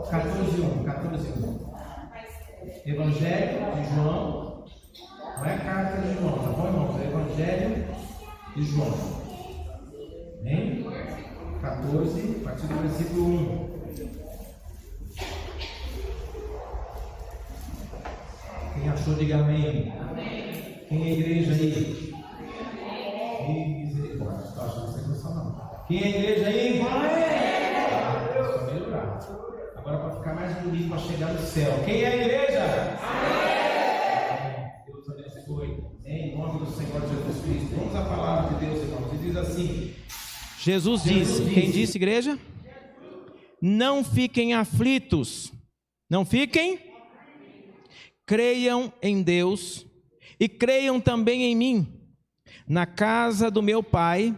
14:1, 14:1. Evangelho de João, não é carta de João, tá bom, irmãos? É Evangelho de João. Amém? 14, a partir do versículo 1. Quem achou, diga amém. Amém. Quem é a igreja aí? Amém. Misericórdia. Estou achando que você não. Quem é a igreja aí? Amém. Só melhorar. Agora para ficar mais bonito, para chegar no céu. Quem é a igreja? Amém. Deus abençoe. Em nome do Senhor Jesus Cristo. Vamos à palavra de Deus, irmãos. E diz assim: Jesus disse. Quem disse, igreja? Não fiquem aflitos. Não fiquem. Creiam em Deus e creiam também em mim. Na casa do meu Pai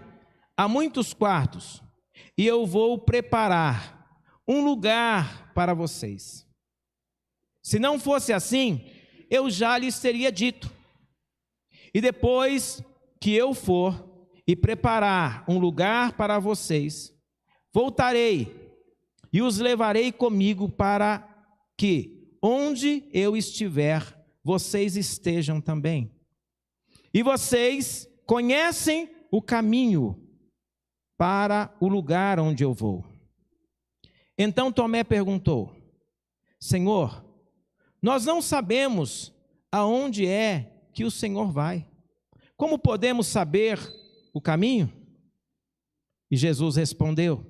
há muitos quartos, e eu vou preparar um lugar para vocês. Se não fosse assim, eu já lhes teria dito. E depois que eu for e preparar um lugar para vocês, voltarei e os levarei comigo para que, onde eu estiver, vocês estejam também. E vocês conhecem o caminho para o lugar onde eu vou. Então Tomé perguntou: Senhor, nós não sabemos aonde é que o Senhor vai. Como podemos saber o caminho? E Jesus respondeu: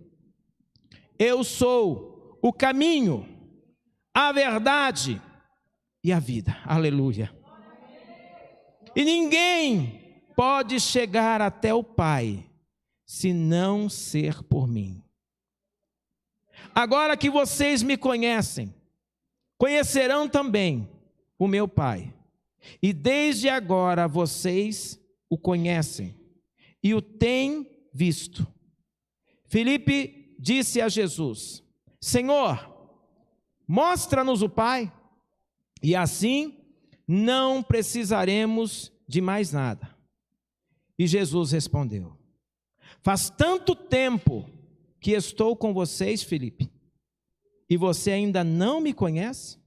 Eu sou o caminho, a verdade e a vida. Aleluia. E ninguém pode chegar até o Pai se não ser por mim. Agora que vocês me conhecem, conhecerão também o meu Pai. E desde agora vocês o conhecem e o têm visto. Filipe disse a Jesus: Senhor, mostra-nos o Pai, e assim não precisaremos de mais nada. E Jesus respondeu: Faz tanto tempo que estou com vocês, Filipe, e você ainda não me conhece?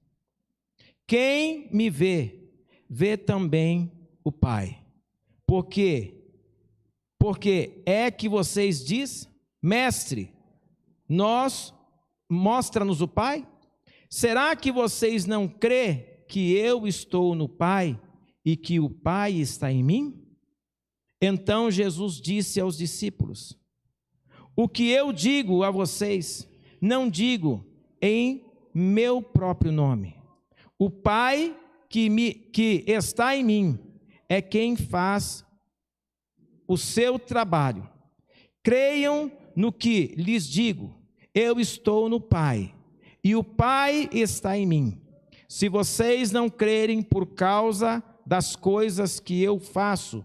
Quem me vê, vê também o Pai. Porque é que vocês dizem: Mestre, mostra-nos o Pai? Será que vocês não crê que eu estou no Pai e que o Pai está em mim? Então Jesus disse aos discípulos: O que eu digo a vocês, não digo em meu próprio nome. O Pai que está em mim é quem faz o seu trabalho. Creiam no que lhes digo. Eu estou no Pai e o Pai está em mim. Se vocês não crerem por causa das coisas que eu faço,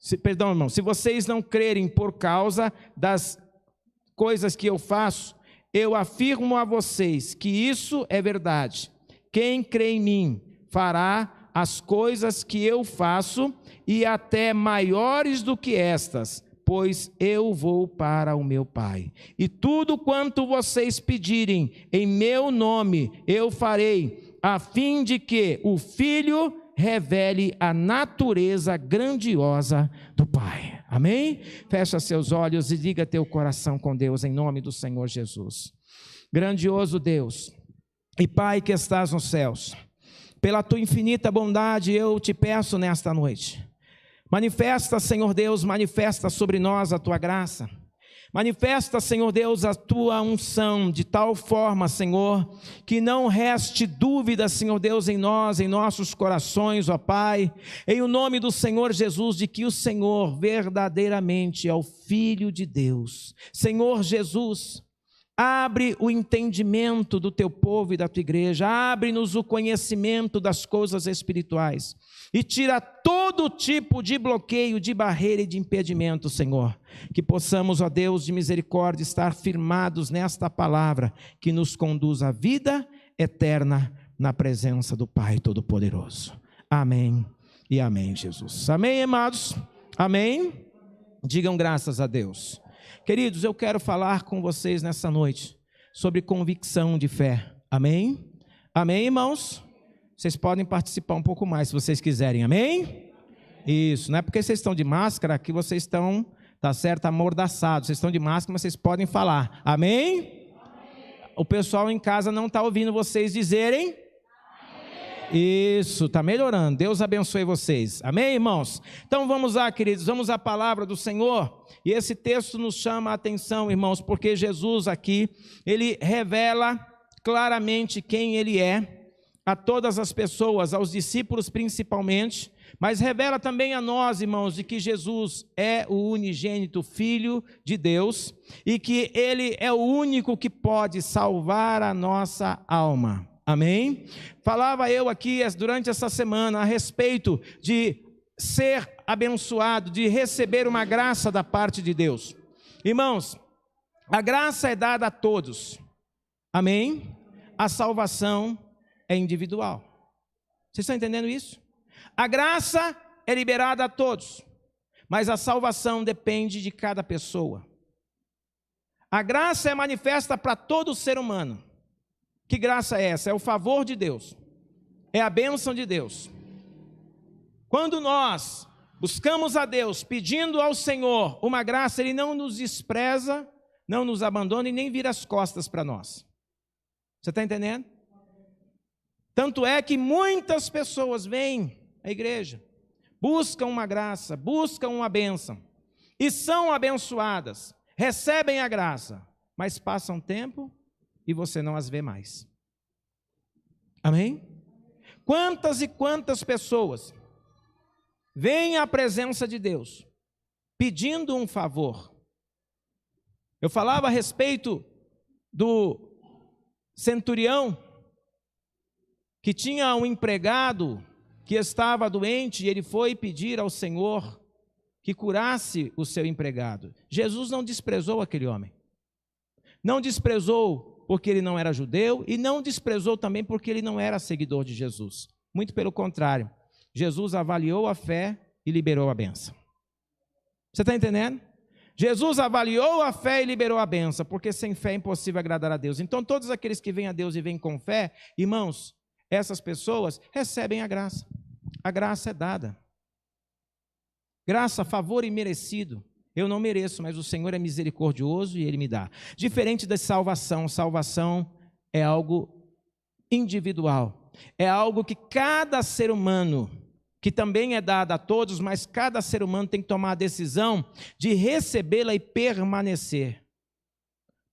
se vocês não crerem por causa das coisas que eu faço, eu afirmo a vocês que isso é verdade. Quem crê em mim fará as coisas que eu faço e até maiores do que estas, pois eu vou para o meu Pai. E tudo quanto vocês pedirem em meu nome, eu farei, a fim de que o Filho revele a natureza grandiosa do Pai. Amém? Fecha seus olhos e liga teu coração com Deus em nome do Senhor Jesus. Grandioso Deus e Pai que estás nos céus, pela tua infinita bondade eu te peço nesta noite. Manifesta, Senhor Deus, manifesta sobre nós a tua graça. Manifesta, Senhor Deus, a tua unção de tal forma, Senhor, que não reste dúvida, Senhor Deus, em nós, em nossos corações, ó Pai, em o nome do Senhor Jesus, de que o Senhor verdadeiramente é o Filho de Deus. Senhor Jesus, abre o entendimento do teu povo e da tua igreja, abre-nos o conhecimento das coisas espirituais e tira todo tipo de bloqueio, de barreira e de impedimento, Senhor. Que possamos, ó Deus de misericórdia, estar firmados nesta palavra que nos conduz à vida eterna na presença do Pai Todo-Poderoso. Amém e amém, Jesus. Amém, amados? Amém? Digam graças a Deus. Queridos, eu quero falar com vocês nessa noite sobre convicção de fé. Amém? Amém, irmãos? Vocês podem participar um pouco mais se vocês quiserem. Amém? Isso, não é porque vocês estão de máscara que vocês estão, tá certo, amordaçados. Vocês estão de máscara, mas vocês podem falar. Amém? O pessoal em casa não está ouvindo vocês dizerem. Isso, está melhorando. Deus abençoe vocês. Amém, irmãos? Então vamos lá, queridos, vamos à palavra do Senhor. E esse texto nos chama a atenção, irmãos, porque Jesus aqui, ele revela claramente quem ele é a todas as pessoas, aos discípulos principalmente, mas revela também a nós, irmãos, de que Jesus é o unigênito Filho de Deus e que ele é o único que pode salvar a nossa alma. Amém? Falava eu aqui durante essa semana a respeito de ser abençoado, de receber uma graça da parte de Deus. Irmãos, a graça é dada a todos. Amém? A salvação é individual. Vocês estão entendendo isso? A graça é liberada a todos, mas a salvação depende de cada pessoa. A graça é manifesta para todo ser humano. Que graça é essa? É o favor de Deus, é a bênção de Deus. Quando nós buscamos a Deus, pedindo ao Senhor uma graça, Ele não nos despreza, não nos abandona e nem vira as costas para nós. Você está entendendo? Tanto é que muitas pessoas vêm à igreja, buscam uma graça, buscam uma bênção, e são abençoadas, recebem a graça, mas passam tempo e você não as vê mais. Amém? Quantas e quantas pessoas vêm à presença de Deus pedindo um favor. Eu falava a respeito do centurião que tinha um empregado que estava doente e ele foi pedir ao Senhor que curasse o seu empregado. Jesus não desprezou aquele homem. Não desprezou porque ele não era judeu e não desprezou também porque ele não era seguidor de Jesus. Muito pelo contrário, Jesus avaliou a fé e liberou a bênção. Você está entendendo? Jesus avaliou a fé e liberou a bênção, porque sem fé é impossível agradar a Deus. Então todos aqueles que vêm a Deus e vêm com fé, irmãos, essas pessoas recebem a graça. A graça é dada. Graça, favor imerecido. Eu não mereço, mas o Senhor é misericordioso e Ele me dá. Diferente da salvação, salvação é algo individual. É algo que cada ser humano, que também é dado a todos, mas cada ser humano tem que tomar a decisão de recebê-la e permanecer.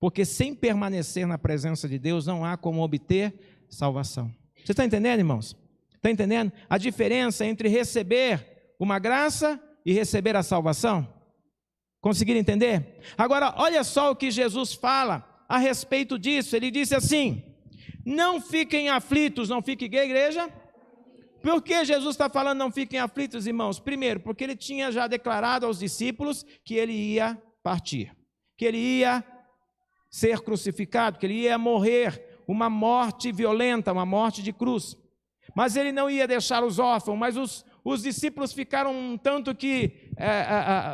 Porque sem permanecer na presença de Deus, não há como obter salvação. Você está entendendo, irmãos? Está entendendo? A diferença entre receber uma graça e receber a salvação? Conseguiram entender? Agora, olha só o que Jesus fala a respeito disso. Ele disse assim: não fiquem aflitos. Não fiquem, igreja? Por que Jesus está falando não fiquem aflitos, irmãos? Primeiro, porque ele tinha já declarado aos discípulos que ele ia partir, que ele ia ser crucificado, que ele ia morrer uma morte violenta, uma morte de cruz. Mas ele não ia deixar os órfãos, mas os discípulos ficaram um tanto que,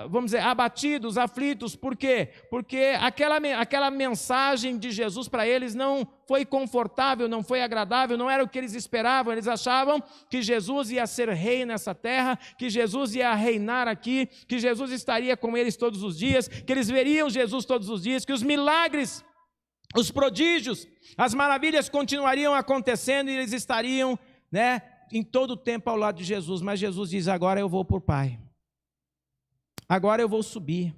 vamos dizer, abatidos, aflitos. Por quê? Porque aquela mensagem de Jesus para eles não foi confortável, não foi agradável, não era o que eles esperavam. Eles achavam que Jesus ia ser rei nessa terra, que Jesus ia reinar aqui, que Jesus estaria com eles todos os dias, que eles veriam Jesus todos os dias, que os milagres, os prodígios, as maravilhas continuariam acontecendo e eles estariam, em todo o tempo ao lado de Jesus. Mas Jesus diz: agora eu vou para o Pai, agora eu vou subir,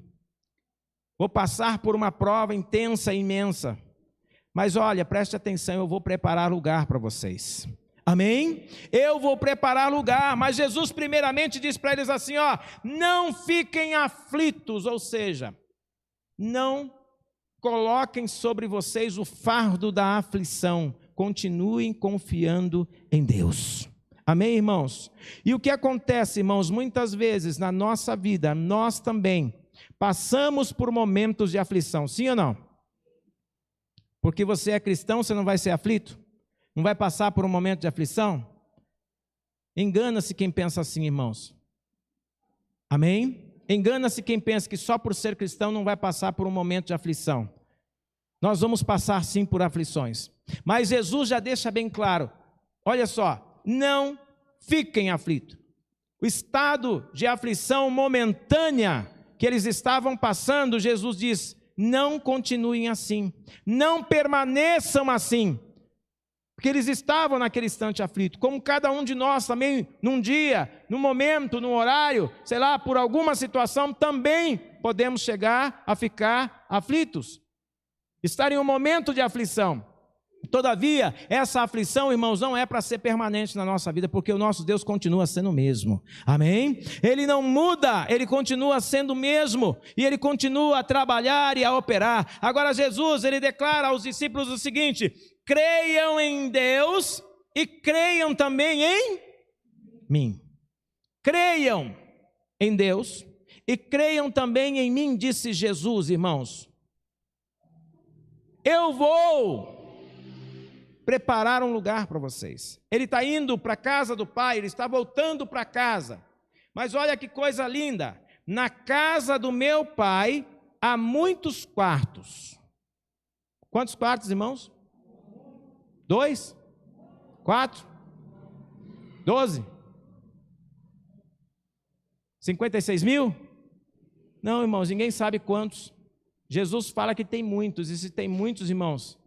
vou passar por uma prova intensa, imensa, mas olha, preste atenção, eu vou preparar lugar para vocês. Amém? Eu vou preparar lugar. Mas Jesus primeiramente diz para eles assim, não fiquem aflitos, ou seja, não coloquem sobre vocês o fardo da aflição, continuem confiando em Deus. Amém, irmãos? E o que acontece, irmãos, muitas vezes na nossa vida, nós também passamos por momentos de aflição, sim ou não? Porque você é cristão, você não vai ser aflito? Não vai passar por um momento de aflição? Engana-se quem pensa assim, irmãos. Amém? Engana-se quem pensa que só por ser cristão não vai passar por um momento de aflição. Nós vamos passar sim por aflições. Mas Jesus já deixa bem claro, olha só, não fiquem aflitos. O estado de aflição momentânea que eles estavam passando, Jesus diz, não continuem assim, não permaneçam assim. Porque eles estavam naquele instante aflito, como cada um de nós também, num dia, num momento, num horário, sei lá, por alguma situação, também podemos chegar a ficar aflitos. Estar em um momento de aflição. Todavia, essa aflição, irmãos, não é para ser permanente na nossa vida, porque o nosso Deus continua sendo o mesmo. Amém? Ele não muda, ele continua sendo o mesmo, e ele continua a trabalhar e a operar. Agora Jesus, ele declara aos discípulos o seguinte: creiam em Deus e creiam também em mim. Creiam em Deus e creiam também em mim, disse Jesus, irmãos. Eu vou preparar um lugar para vocês. Ele está indo para a casa do Pai, ele está voltando para casa. Mas olha que coisa linda, na casa do meu Pai há muitos quartos. Quantos quartos, irmãos? 2? 4? 12? 56 mil? Não, irmãos, ninguém sabe quantos. Jesus fala que tem muitos, e se tem muitos, irmãos,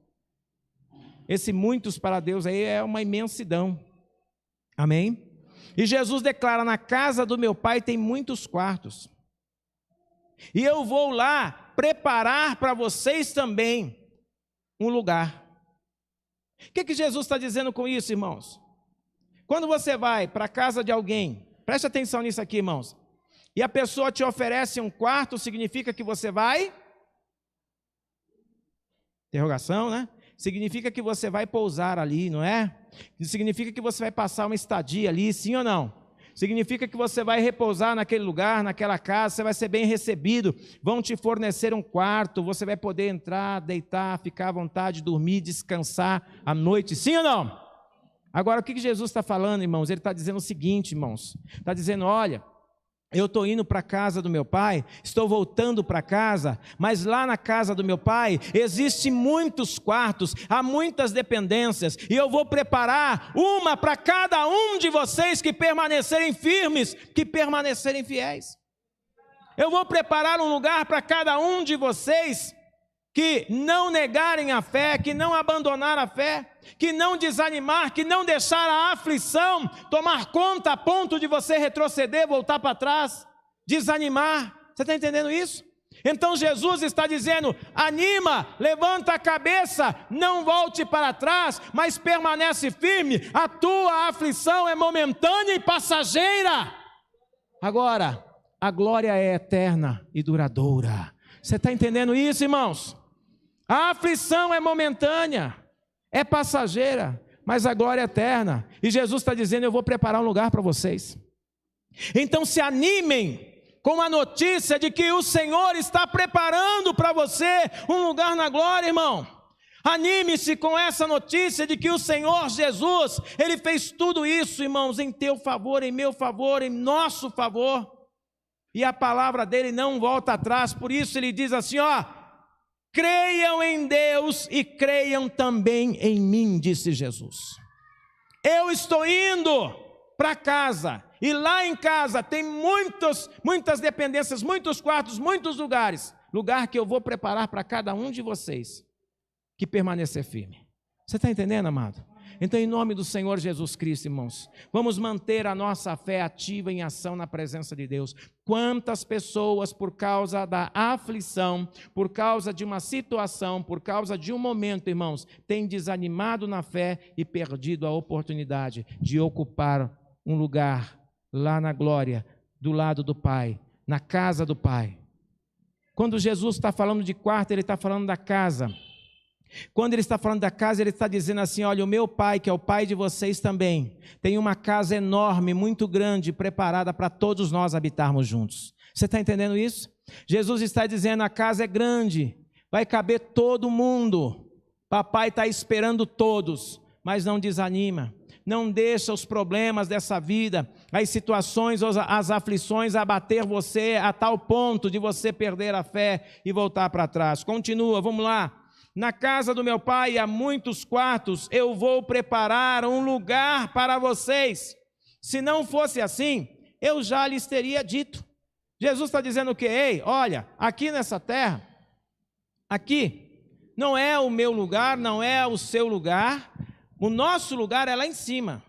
esse muitos para Deus aí é uma imensidão. Amém? E Jesus declara, na casa do meu Pai tem muitos quartos. E eu vou lá preparar para vocês também um lugar. O que Jesus está dizendo com isso, irmãos? Quando você vai para a casa de alguém, preste atenção nisso aqui, irmãos, e a pessoa te oferece um quarto, significa que você vai? Interrogação, né? Significa que você vai pousar ali, não é? Significa que você vai passar uma estadia ali, sim ou não? Significa que você vai repousar naquele lugar, naquela casa, você vai ser bem recebido, vão te fornecer um quarto, você vai poder entrar, deitar, ficar à vontade, dormir, descansar à noite, sim ou não? Agora, o que Jesus está falando, irmãos? Ele está dizendo o seguinte, irmãos, está dizendo, olha, eu estou indo para a casa do meu Pai, estou voltando para casa, mas lá na casa do meu Pai existem muitos quartos, há muitas dependências, e eu vou preparar uma para cada um de vocês que permanecerem firmes, que permanecerem fiéis. Eu vou preparar um lugar para cada um de vocês que não negarem a fé, que não abandonar a fé, que não desanimar, que não deixar a aflição tomar conta a ponto de você retroceder, voltar para trás, desanimar. Você está entendendo isso? Então Jesus está dizendo, anima, levanta a cabeça, não volte para trás, mas permanece firme, a tua aflição é momentânea e passageira. Agora, a glória é eterna e duradoura. Você está entendendo isso, irmãos? A aflição é momentânea, é passageira, mas a glória é eterna. E Jesus está dizendo, eu vou preparar um lugar para vocês. Então se animem com a notícia de que o Senhor está preparando para você um lugar na glória, irmão. Anime-se com essa notícia de que o Senhor Jesus, Ele fez tudo isso, irmãos, em teu favor, em meu favor, em nosso favor. E a palavra dele não volta atrás, por isso ele diz assim, ó, creiam em Deus e creiam também em mim, disse Jesus. Eu estou indo para casa, e lá em casa tem muitas dependências, muitos quartos, muitos lugares, lugar que eu vou preparar para cada um de vocês, que permanecer firme. Você está entendendo, amado? Então, em nome do Senhor Jesus Cristo, irmãos, vamos manter a nossa fé ativa em ação na presença de Deus. Quantas pessoas, por causa da aflição, por causa de uma situação, por causa de um momento, irmãos, têm desanimado na fé e perdido a oportunidade de ocupar um lugar lá na glória, do lado do Pai, na casa do Pai. Quando Jesus está falando de quarto, Ele está falando da casa. Quando ele está falando da casa, ele está dizendo assim, olha, o meu Pai, que é o Pai de vocês também, tem uma casa enorme, muito grande, preparada para todos nós habitarmos juntos. Você está entendendo isso? Jesus está dizendo, a casa é grande, vai caber todo mundo, papai está esperando todos, mas não desanima, não deixa os problemas dessa vida, as situações, as aflições abater você a tal ponto de você perder a fé e voltar para trás. Continua, vamos lá. Na casa do meu pai há muitos quartos, eu vou preparar um lugar para vocês. Se não fosse assim, eu já lhes teria dito. Jesus está dizendo o quê? Ei, olha, aqui nessa terra, aqui não é o meu lugar, não é o seu lugar, o nosso lugar é lá em cima,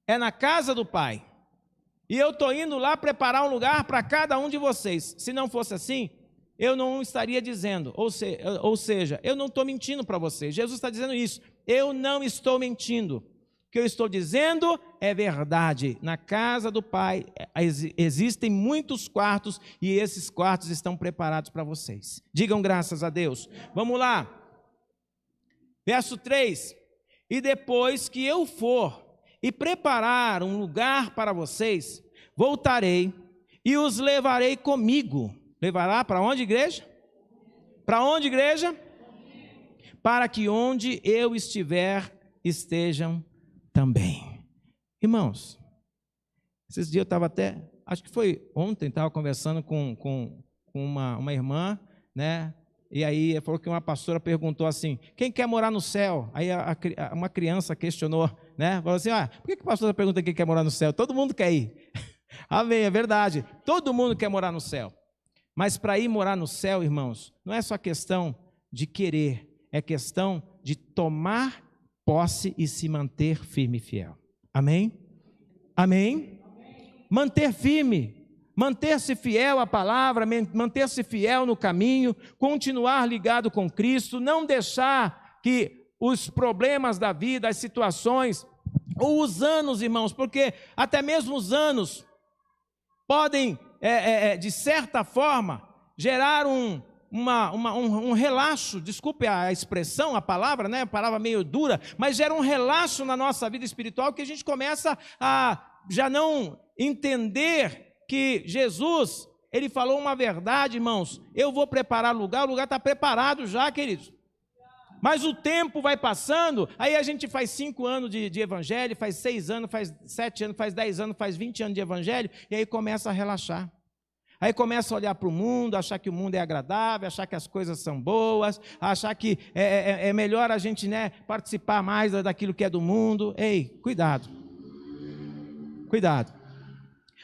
é na casa do Pai. E eu estou indo lá preparar um lugar para cada um de vocês. Se não fosse assim, eu não estaria dizendo, ou seja, eu não estou mentindo para vocês. Jesus está dizendo isso, eu não estou mentindo. O que eu estou dizendo é verdade. Na casa do Pai existem muitos quartos e esses quartos estão preparados para vocês. Digam graças a Deus. Vamos lá. Verso 3. E depois que eu for e preparar um lugar para vocês, voltarei e os levarei comigo. Levará para onde, igreja? Para onde, igreja? Para que onde eu estiver, estejam também. Irmãos, esses dias eu estava até, acho que foi ontem, estava conversando com uma irmã, né? E aí falou que uma pastora perguntou assim, quem quer morar no céu? Aí uma criança questionou, né? Falou assim, por que a pastora pergunta quem quer morar no céu? Todo mundo quer ir. Amém, é verdade. Todo mundo quer morar no céu. Mas para ir morar no céu, irmãos, não é só questão de querer, é questão de tomar posse e se manter firme e fiel. Amém? Amém? Manter firme, manter-se fiel à palavra, manter-se fiel no caminho, continuar ligado com Cristo, não deixar que os problemas da vida, as situações, ou os anos, irmãos, porque até mesmo os anos podem, de certa forma, gerar um relaxo, desculpe a expressão, a palavra, né? A palavra meio dura, mas gera um relaxo na nossa vida espiritual que a gente começa a já não entender que Jesus, ele falou uma verdade, irmãos, eu vou preparar o lugar está preparado já, queridos. Mas o tempo vai passando, aí a gente faz 5 anos de evangelho, faz 6 anos, faz 7 anos, faz 10 anos, faz 20 anos de evangelho, e aí começa a relaxar. Aí começa a olhar para o mundo, achar que o mundo é agradável, achar que as coisas são boas, achar que é melhor a gente, né, participar mais daquilo que é do mundo. Ei, cuidado. Cuidado.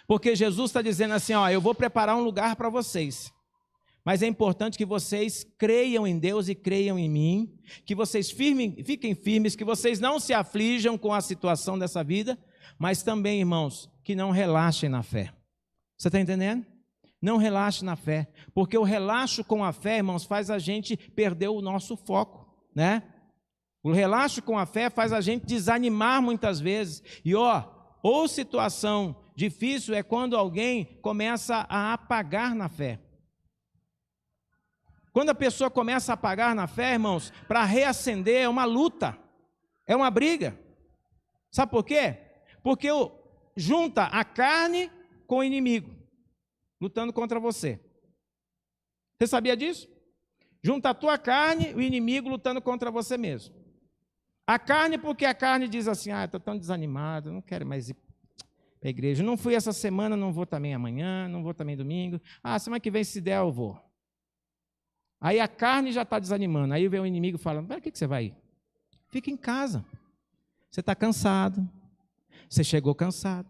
Porque Jesus está dizendo assim, eu vou preparar um lugar para vocês. Mas é importante que vocês creiam em Deus e creiam em mim, que vocês fiquem firmes, que vocês não se aflijam com a situação dessa vida, mas também, irmãos, que não relaxem na fé. Você está entendendo? Não relaxe na fé, porque o relaxo com a fé, irmãos, faz a gente perder o nosso foco, né? O relaxo com a fé faz a gente desanimar muitas vezes. E ou situação difícil é quando alguém começa a apagar na fé. Quando a pessoa começa a apagar na fé, irmãos, para reacender é uma luta, é uma briga. Sabe por quê? Porque junta a carne com o inimigo, lutando contra você. Você sabia disso? Junta a tua carne e o inimigo lutando contra você mesmo. A carne, porque a carne diz assim, estou tão desanimado, não quero mais ir para a igreja. Não fui essa semana, não vou também amanhã, não vou também domingo. Semana que vem, se der, eu vou. Aí a carne já está desanimando. Aí vem o inimigo falando, para que você vai ir? Fica em casa. Você está cansado. Você chegou cansado.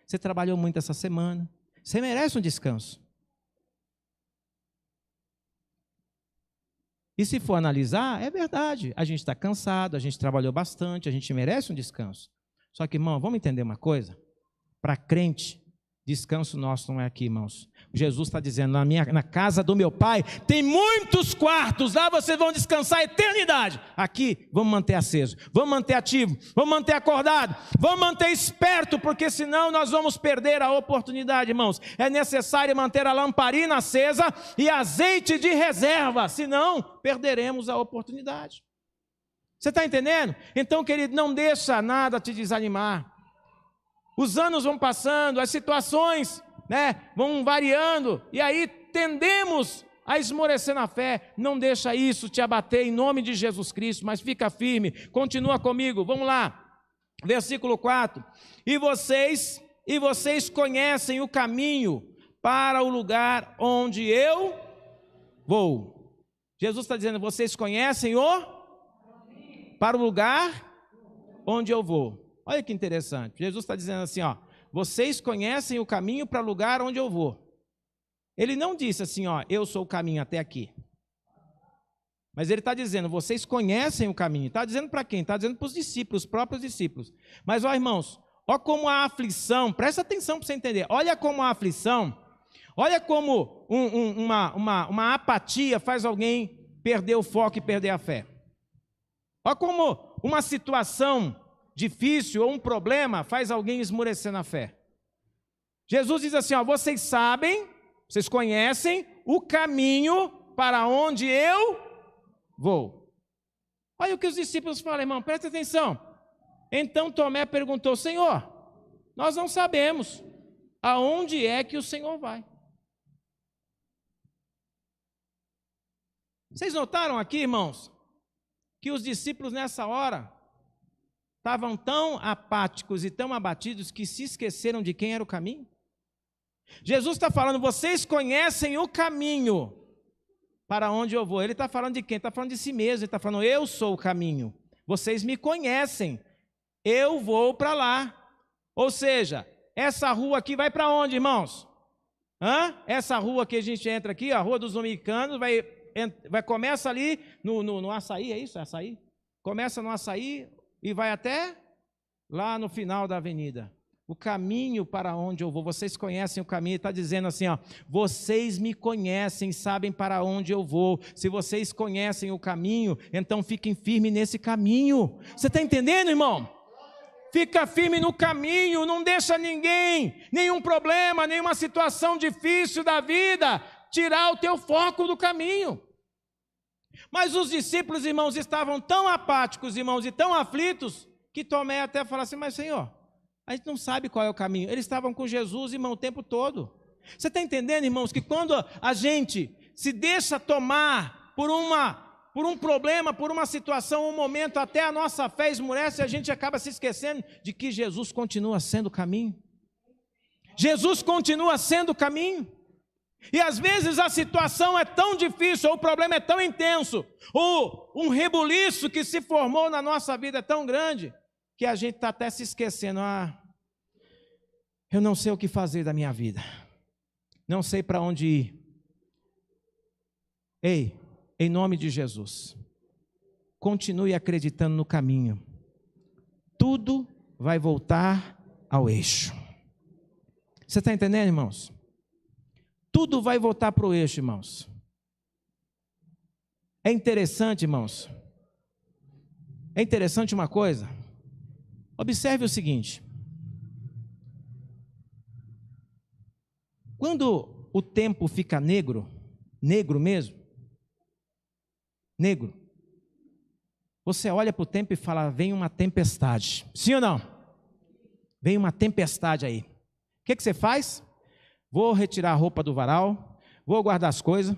Você trabalhou muito essa semana. Você merece um descanso. E se for analisar, é verdade. A gente está cansado, a gente trabalhou bastante, a gente merece um descanso. Só que, irmão, vamos entender uma coisa? Para crente, descanso nosso não é aqui, irmãos. Jesus está dizendo, na casa do meu pai tem muitos quartos, lá vocês vão descansar a eternidade. Aqui, vamos manter aceso, vamos manter ativo, vamos manter acordado, vamos manter esperto, porque senão nós vamos perder a oportunidade, irmãos. É necessário manter a lamparina acesa e azeite de reserva, senão perderemos a oportunidade. Você está entendendo? Então, querido, não deixa nada te desanimar. Os anos vão passando, as situações, né, vão variando, e aí tendemos a esmorecer na fé. Não deixa isso te abater em nome de Jesus Cristo, mas fica firme, continua comigo, vamos lá, versículo 4, e vocês conhecem o caminho para o lugar onde eu vou. Jesus está dizendo, vocês conhecem para o lugar onde eu vou. Olha que interessante. Jesus está dizendo assim, ó, vocês conhecem o caminho para o lugar onde eu vou. Ele não disse assim, ó, eu sou o caminho até aqui. Mas ele está dizendo, vocês conhecem o caminho. Está dizendo para quem? Está dizendo para os discípulos, os próprios discípulos. Mas, ó irmãos, ó como a aflição, presta atenção para você entender, olha como a aflição, olha como uma apatia faz alguém perder o foco e perder a fé. Olha como uma situação difícil ou um problema faz alguém esmorecer na fé. Jesus diz assim, ó, vocês sabem, vocês conhecem o caminho para onde eu vou. Olha o que os discípulos falam, irmão, presta atenção. Então Tomé perguntou, Senhor, nós não sabemos aonde é que o Senhor vai. Vocês notaram aqui, irmãos, que os discípulos nessa hora estavam tão apáticos e tão abatidos que se esqueceram de quem era o caminho? Jesus está falando, vocês conhecem o caminho para onde eu vou. Ele está falando de quem? Está falando de si mesmo. Ele está falando, eu sou o caminho. Vocês me conhecem. Eu vou para lá. Ou seja, essa rua aqui vai para onde, irmãos? Essa rua que a gente entra aqui, a Rua dos Dominicanos, começa ali no Açaí, é isso? Açaí? Começa no Açaí e vai até lá no final da avenida. O caminho para onde eu vou, vocês conhecem o caminho, está dizendo assim, ó, vocês me conhecem, sabem para onde eu vou. Se vocês conhecem o caminho, então fiquem firmes nesse caminho. Você está entendendo, irmão? Fica firme no caminho, não deixa ninguém, nenhum problema, nenhuma situação difícil da vida tirar o teu foco do caminho. Mas os discípulos, irmãos, estavam tão apáticos, irmãos, e tão aflitos, que Tomé até falou assim, mas Senhor, a gente não sabe qual é o caminho. Eles estavam com Jesus, irmão, o tempo todo. Você está entendendo, irmãos, que quando a gente se deixa tomar por um problema, por uma situação, um momento, até a nossa fé esmurece, a gente acaba se esquecendo de que Jesus continua sendo o caminho. Jesus continua sendo o caminho. E às vezes a situação é tão difícil, ou o problema é tão intenso, ou um rebuliço que se formou na nossa vida é tão grande, que a gente está até se esquecendo, eu não sei o que fazer da minha vida, não sei para onde ir. Ei, em nome de Jesus, continue acreditando no caminho, tudo vai voltar ao eixo. Você está entendendo, irmãos? Tudo vai voltar para o eixo, irmãos. É interessante, irmãos, é interessante uma coisa. Observe o seguinte, quando o tempo fica negro mesmo, negro, você olha para o tempo e fala, vem uma tempestade, sim ou não? Vem uma tempestade aí. O que você faz? Vou retirar a roupa do varal, vou guardar as coisas,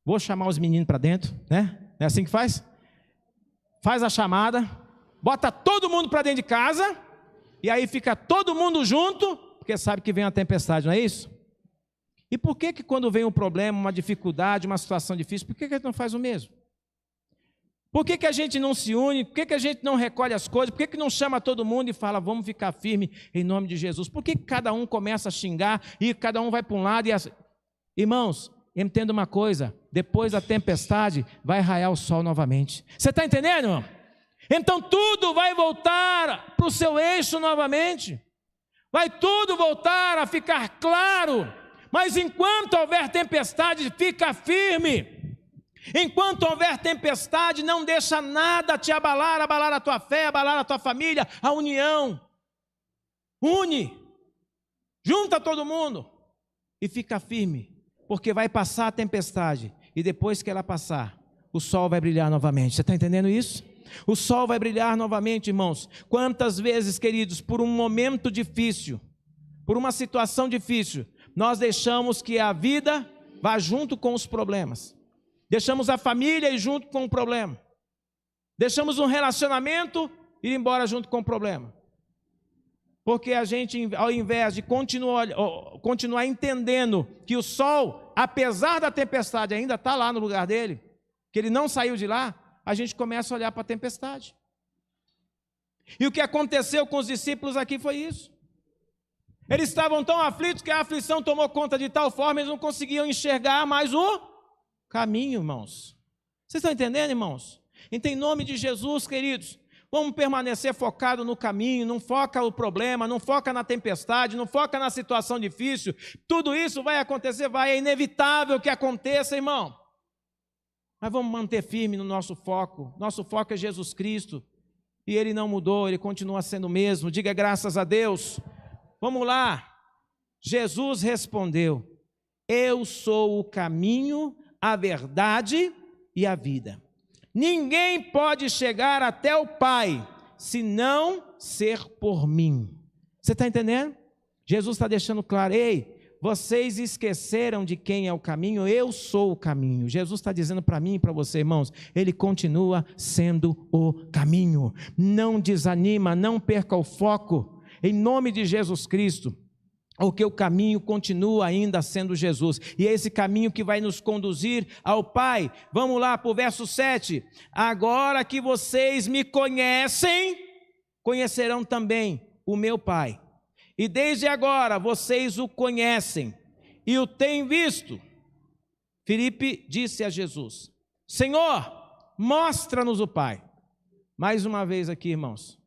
vou chamar os meninos para dentro, né? É assim que faz? Faz a chamada, bota todo mundo para dentro de casa, e aí fica todo mundo junto, porque sabe que vem uma tempestade, não é isso? E por que quando vem um problema, uma dificuldade, uma situação difícil, por que a gente não faz o mesmo? Por que a gente não se une? Por que a gente não recolhe as coisas? Por que não chama todo mundo e fala, vamos ficar firme em nome de Jesus? Por que cada um começa a xingar e cada um vai para um lado? Irmãos, entenda uma coisa, depois da tempestade vai raiar o sol novamente. Você está entendendo, irmão? Então tudo vai voltar para o seu eixo novamente. Vai tudo voltar a ficar claro. Mas enquanto houver tempestade, fica firme. Enquanto houver tempestade, não deixa nada te abalar a tua fé, abalar a tua família, a união. Une, junta todo mundo e fica firme, porque vai passar a tempestade e depois que ela passar, o sol vai brilhar novamente. Você está entendendo isso? O sol vai brilhar novamente, irmãos. Quantas vezes, queridos, por um momento difícil, por uma situação difícil, nós deixamos que a vida vá junto com os problemas. Deixamos a família ir junto com o problema. Deixamos um relacionamento ir embora junto com o problema. Porque a gente, ao invés de continuar entendendo que o sol, apesar da tempestade, ainda está lá no lugar dele, que ele não saiu de lá, a gente começa a olhar para a tempestade. E o que aconteceu com os discípulos aqui foi isso. Eles estavam tão aflitos que a aflição tomou conta de tal forma, eles não conseguiam enxergar mais o caminho, irmãos. Vocês estão entendendo, irmãos? Então, em nome de Jesus, queridos, vamos permanecer focados no caminho, não foca no problema, não foca na tempestade, não foca na situação difícil. Tudo isso vai acontecer, é inevitável que aconteça, irmão. Mas vamos manter firme no nosso foco. Nosso foco é Jesus Cristo. E Ele não mudou, Ele continua sendo o mesmo. Diga graças a Deus. Vamos lá. Jesus respondeu: eu sou o caminho, a verdade e a vida. Ninguém pode chegar até o Pai se não ser por mim. Você está entendendo? Jesus está deixando claro: ei, vocês esqueceram de quem é o caminho, eu sou o caminho. Jesus está dizendo para mim e para você, irmãos, Ele continua sendo o caminho. Não desanima, não perca o foco, em nome de Jesus Cristo, porque o caminho continua ainda sendo Jesus, e é esse caminho que vai nos conduzir ao Pai. Vamos lá para o verso 7, agora que vocês me conhecem, conhecerão também o meu Pai, e desde agora vocês o conhecem e o têm visto. Filipe disse a Jesus: Senhor, mostra-nos o Pai. Mais uma vez aqui, irmãos,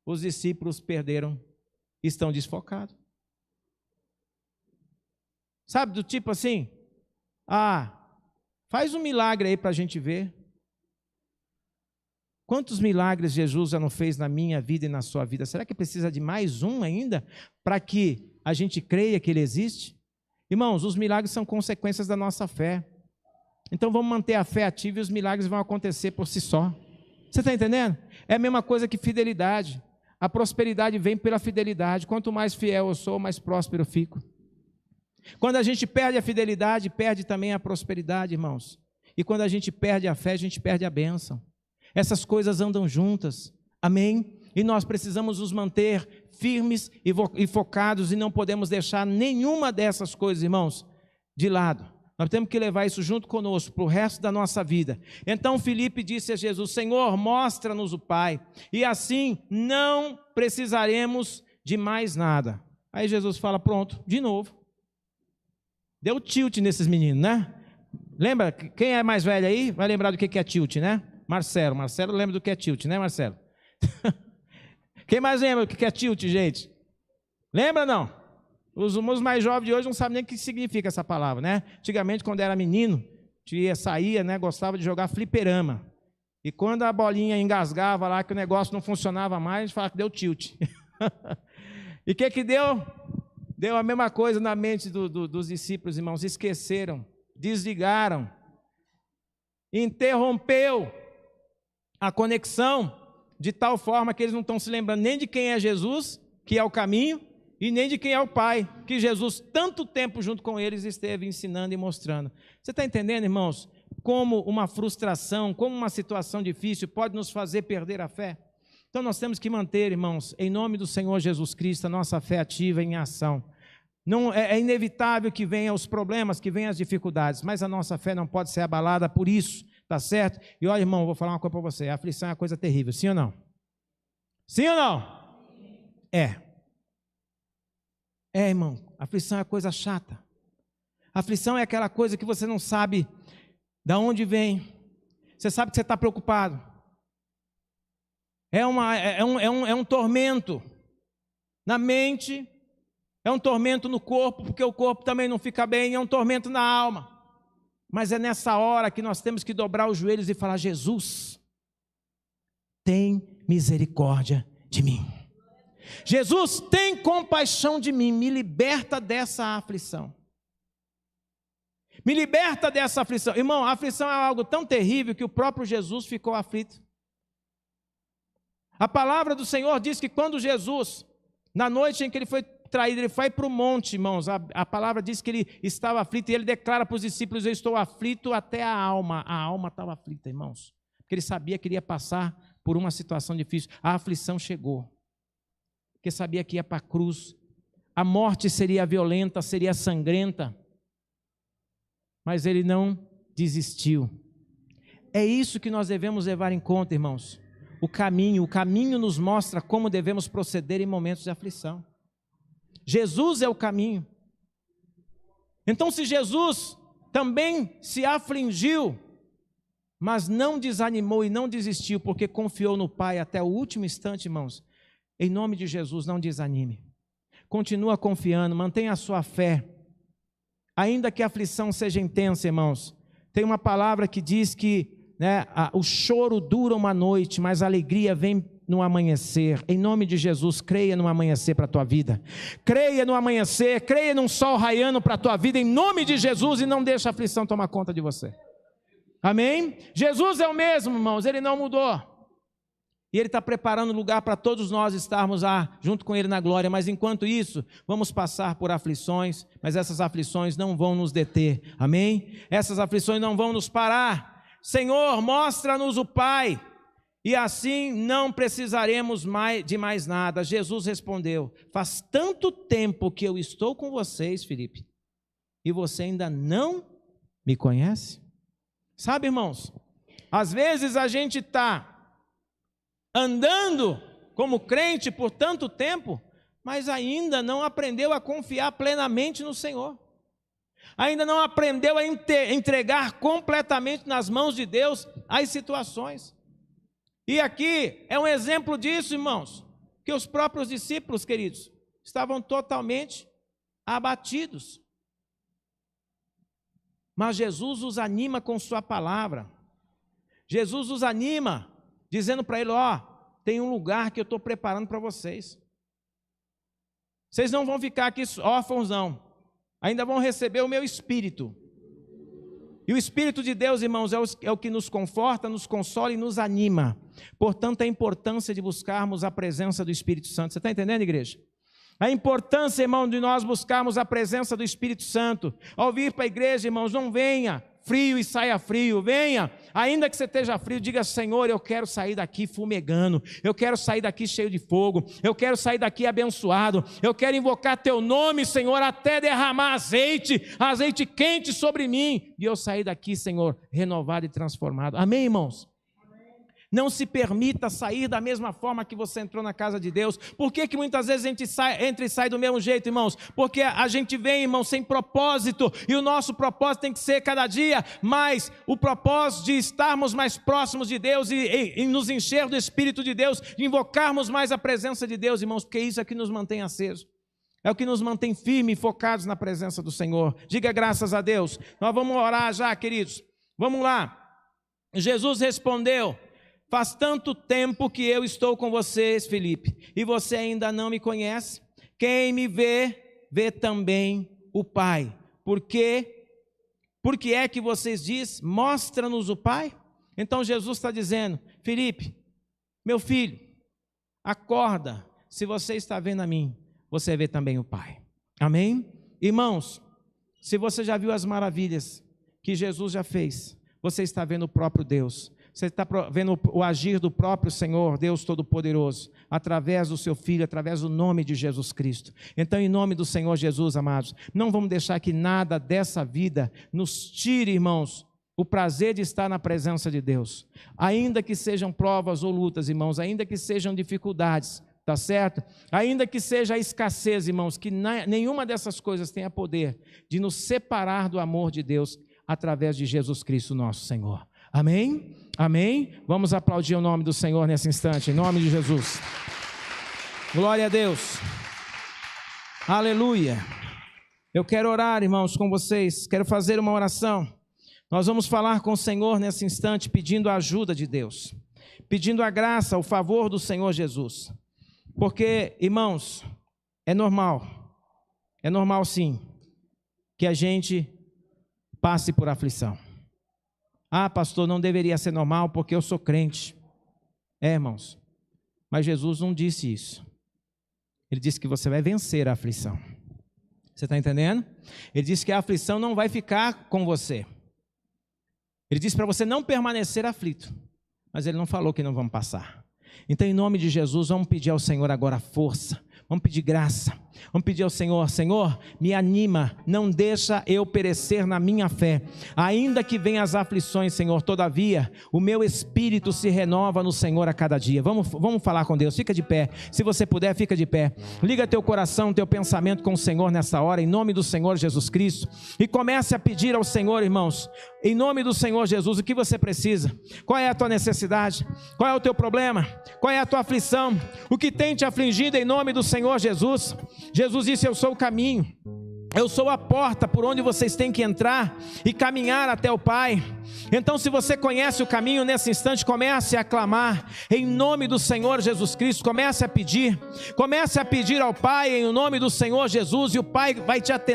os discípulos perderam, estão desfocados. Sabe, do tipo assim, faz um milagre aí para a gente ver. Quantos milagres Jesus já não fez na minha vida e na sua vida? Será que precisa de mais um ainda para que a gente creia que Ele existe? Irmãos, os milagres são consequências da nossa fé. Então vamos manter a fé ativa e os milagres vão acontecer por si só. Você está entendendo? É a mesma coisa que fidelidade. A prosperidade vem pela fidelidade. Quanto mais fiel eu sou, mais próspero eu fico. Quando a gente perde a fidelidade, perde também a prosperidade, irmãos. E quando a gente perde a fé, a gente perde a bênção. Essas coisas andam juntas, amém? E nós precisamos nos manter firmes e focados, e não podemos deixar nenhuma dessas coisas, irmãos, de lado. Nós temos que levar isso junto conosco para o resto da nossa vida. Então Filipe disse a Jesus: Senhor, mostra-nos o Pai, e assim não precisaremos de mais nada. Aí Jesus fala: pronto, de novo. Deu tilt nesses meninos, né? Lembra? Quem é mais velho aí vai lembrar do que é tilt, né? Marcelo lembra do que é tilt, né, Marcelo? Quem mais lembra do que é tilt, gente? Lembra não? Os mais jovens de hoje não sabem nem o que significa essa palavra, né? Antigamente, quando era menino, saía, né, gostava de jogar fliperama. E quando a bolinha engasgava lá, que o negócio não funcionava mais, a gente falava que deu tilt. E o que deu? Deu a mesma coisa na mente dos discípulos, irmãos. Esqueceram, desligaram, interrompeu a conexão, de tal forma que eles não estão se lembrando nem de quem é Jesus, que é o caminho, e nem de quem é o Pai, que Jesus tanto tempo junto com eles esteve ensinando e mostrando. Você está entendendo, irmãos, como uma frustração, como uma situação difícil pode nos fazer perder a fé? Então nós temos que manter, irmãos, em nome do Senhor Jesus Cristo, a nossa fé ativa em ação. Não, é inevitável que venham os problemas, que venham as dificuldades, mas a nossa fé não pode ser abalada por isso. Tá certo? E olha, irmão, vou falar uma coisa para você. A aflição é uma coisa terrível, sim ou não? Sim ou não? É, irmão, a aflição é uma coisa chata. A aflição é aquela coisa que você não sabe de onde vem. Você sabe que você está preocupado. É um tormento na mente, é um tormento no corpo, porque o corpo também não fica bem, é um tormento na alma. Mas é nessa hora que nós temos que dobrar os joelhos e falar: Jesus, tem misericórdia de mim. Jesus, tem compaixão de mim, me liberta dessa aflição. Me liberta dessa aflição. Irmão, a aflição é algo tão terrível que o próprio Jesus ficou aflito. A palavra do Senhor diz que quando Jesus, na noite em que ele foi traído, ele foi para o monte, irmãos, a palavra diz que ele estava aflito, e ele declara para os discípulos: eu estou aflito até a alma estava aflita, irmãos, porque ele sabia que iria passar por uma situação difícil. A aflição chegou, porque sabia que ia para a cruz, a morte seria violenta, seria sangrenta, mas ele não desistiu, É isso que nós devemos levar em conta, irmãos. O caminho nos mostra como devemos proceder em momentos de aflição. Jesus é o caminho. Então, se Jesus também se afligiu, mas não desanimou e não desistiu, porque confiou no Pai até o último instante, irmãos, em nome de Jesus, não desanime. Continua confiando, mantenha a sua fé. Ainda que a aflição seja intensa, irmãos, tem uma palavra que diz que o choro dura uma noite, mas a alegria vem no amanhecer. Em nome de Jesus, creia no amanhecer para a tua vida. Creia no amanhecer, creia num sol raiando para a tua vida, em nome de Jesus, e não deixe a aflição tomar conta de você. Amém? Jesus é o mesmo, irmãos, Ele não mudou. E Ele está preparando lugar para todos nós estarmos lá, junto com Ele na glória. Mas enquanto isso, vamos passar por aflições, mas essas aflições não vão nos deter. Amém? Essas aflições não vão nos parar. Senhor, mostra-nos o Pai, e assim não precisaremos de mais nada. Jesus respondeu: faz tanto tempo que eu estou com vocês, Filipe, e você ainda não me conhece? Sabe, irmãos, às vezes a gente está andando como crente por tanto tempo, mas ainda não aprendeu a confiar plenamente no Senhor. Ainda não aprendeu a entregar completamente nas mãos de Deus as situações. E aqui é um exemplo disso, irmãos, que os próprios discípulos, queridos, estavam totalmente abatidos. Mas Jesus os anima com sua palavra. Jesus os anima, dizendo para ele: tem um lugar que eu estou preparando para vocês. Vocês não vão ficar aqui órfãos, não. Ainda vão receber o meu Espírito. E o Espírito de Deus, irmãos, é o que nos conforta, nos consola e nos anima. Portanto, a importância de buscarmos a presença do Espírito Santo. Você está entendendo, igreja? A importância, irmão, de nós buscarmos a presença do Espírito Santo. Ao vir para a igreja, irmãos, não venha frio e saia frio. Venha, ainda que você esteja frio, diga: Senhor, eu quero sair daqui fumegando, eu quero sair daqui cheio de fogo, eu quero sair daqui abençoado, eu quero invocar teu nome, Senhor, até derramar azeite quente sobre mim, e eu sair daqui, Senhor, renovado e transformado. Amém, irmãos? Não se permita sair da mesma forma que você entrou na casa de Deus. Por que muitas vezes a gente entra e sai do mesmo jeito, irmãos? Porque a gente vem, irmãos, sem propósito, e o nosso propósito tem que ser cada dia mais o propósito de estarmos mais próximos de Deus e nos encher do Espírito de Deus, de invocarmos mais a presença de Deus, irmãos, porque isso é que nos mantém acesos. É o que nos mantém firmes e focados na presença do Senhor. Diga graças a Deus. Nós vamos orar já, queridos. Vamos lá. Jesus respondeu: faz tanto tempo que eu estou com vocês, Filipe, e você ainda não me conhece? Quem me vê, vê também o Pai. Por que é que vocês dizem: mostra-nos o Pai? Então Jesus está dizendo: Filipe, meu filho, acorda, se você está vendo a mim, você vê também o Pai. Amém? Irmãos, se você já viu as maravilhas que Jesus já fez, você está vendo o próprio Deus. Você está vendo o agir do próprio Senhor, Deus Todo-Poderoso, através do seu Filho, através do nome de Jesus Cristo. Então, em nome do Senhor Jesus, amados, não vamos deixar que nada dessa vida nos tire, irmãos, o prazer de estar na presença de Deus. Ainda que sejam provas ou lutas, irmãos, ainda que sejam dificuldades, tá certo? Ainda que seja a escassez, irmãos, que nenhuma dessas coisas tenha poder de nos separar do amor de Deus através de Jesus Cristo, nosso Senhor. Amém? Amém? Vamos aplaudir o nome do Senhor nesse instante, em nome de Jesus. Glória a Deus. Aleluia. Eu quero orar, irmãos, com vocês. Quero fazer uma oração. Nós vamos falar com o Senhor nesse instante, pedindo a ajuda de Deus, pedindo a graça, o favor do Senhor Jesus. Porque, irmãos, é normal sim, que a gente passe por aflição. Ah, pastor, não deveria ser normal porque eu sou crente. Irmãos, mas Jesus não disse isso. Ele disse que você vai vencer a aflição. Você está entendendo? Ele disse que a aflição não vai ficar com você. Ele disse para você não permanecer aflito, mas ele não falou que não vamos passar. Então, em nome de Jesus, vamos pedir ao Senhor agora força, vamos pedir graça, Vamos pedir ao Senhor: Senhor, me anima, não deixa eu perecer na minha fé, ainda que venham as aflições, Senhor, todavia o meu espírito se renova no Senhor a cada dia. Vamos falar com Deus. Fica de pé, se você puder, fica de pé, liga teu coração, teu pensamento com o Senhor nessa hora, em nome do Senhor Jesus Cristo, e comece a pedir ao Senhor, irmãos, em nome do Senhor Jesus, o que você precisa, qual é a tua necessidade, qual é o teu problema, qual é a tua aflição, o que tem te afligido, em nome do Senhor Jesus. Jesus disse: eu sou o caminho, eu sou a porta por onde vocês têm que entrar e caminhar até o Pai. Então, se você conhece o caminho, nesse instante comece a clamar em nome do Senhor Jesus Cristo, comece a pedir ao Pai em nome do Senhor Jesus, e o Pai vai te atender.